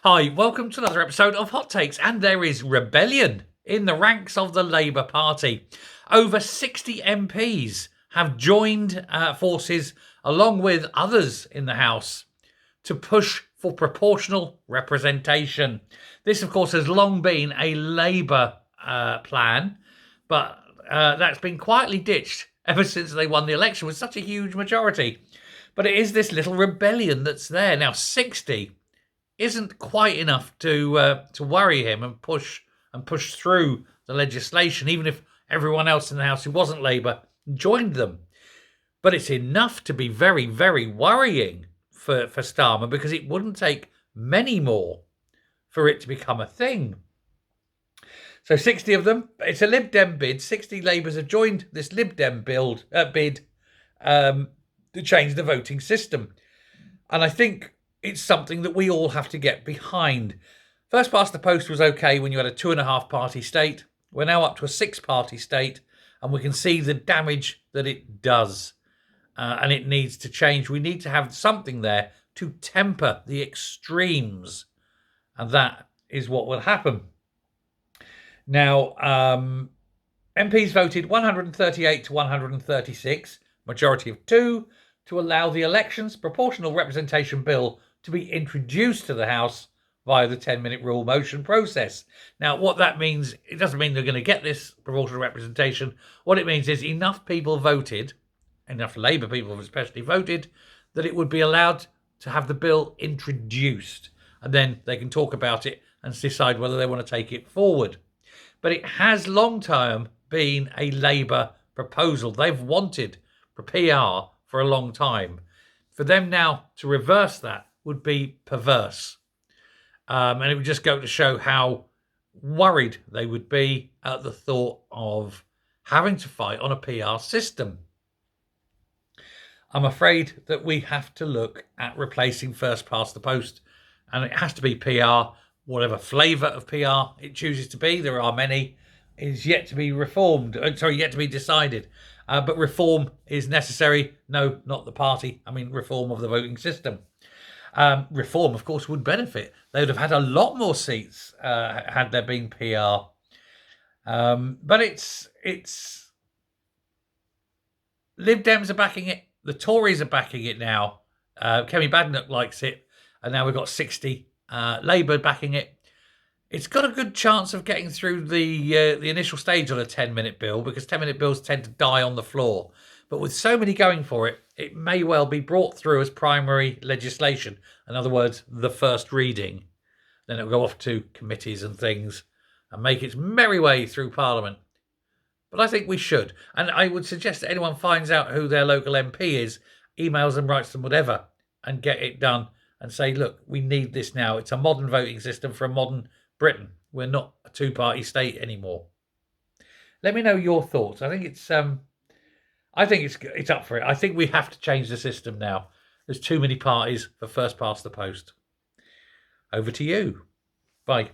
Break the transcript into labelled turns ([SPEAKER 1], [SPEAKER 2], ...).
[SPEAKER 1] Hi, welcome to another episode of Hot Takes. And there is rebellion in the ranks of the Labour Party. Over 60 MPs have joined forces along with others in the House to push for proportional representation. This, of course, has long been a Labour plan, but that's been quietly ditched ever since they won the election with such a huge majority. But it is this little rebellion that's there. Now, 60 isn't quite enough to worry him and push through the legislation, even if everyone else in the House who wasn't Labour joined them. But it's enough to be very, very worrying for Starmer, because it wouldn't take many more for it to become a thing. So 60 of them, it's a Lib Dem bid. 60 Labours have joined this Lib Dem bid to change the voting system. And I think it's something that we all have to get behind. First past the post was okay when you had a 2.5 party state. We're now up to a 6 party state, and we can see the damage that it does. And it needs to change. We need to have something there to temper the extremes. And that is what will happen. Now, MPs voted 138 to 136, majority of 2, to allow the Elections Proportional Representation Bill to be introduced to the House via the 10-minute rule motion process. Now, what that means, it doesn't mean they're going to get this proportional representation. What it means is enough people voted, enough Labour people especially voted, that it would be allowed to have the bill introduced. And then they can talk about it and decide whether they want to take it forward. But it has long-term been a Labour proposal. They've wanted for PR for a long time. For them now to reverse that would be perverse. And it would just go to show how worried they would be at the thought of having to fight on a PR system. I'm afraid that we have to look at replacing first past the post, and it has to be PR, whatever flavour of PR it chooses to be. There are many. Is yet to be yet to be decided. But reform is necessary. No, not the party. I mean, reform of the voting system. Reform, of course, would benefit. They would have had a lot more seats had there been PR. But it's Lib Dems are backing it. The Tories are backing it now. Kemi Badenoch likes it. And now we've got 60 Labour backing it. It's got a good chance of getting through the initial stage on a 10-minute bill, because 10-minute bills tend to die on the floor. But with so many going for it, it may well be brought through as primary legislation. In other words, the first reading. Then it'll go off to committees and things and make its merry way through Parliament. But I think we should. And I would suggest that anyone finds out who their local MP is, emails them, writes them, whatever, and get it done and say, look, we need this now. It's a modern voting system for a modern Britain. We're not a 2-party state anymore. Let me know your thoughts. I think it's up for it. I think we have to change the system now. There's too many parties for first past the post. Over to you. Bye.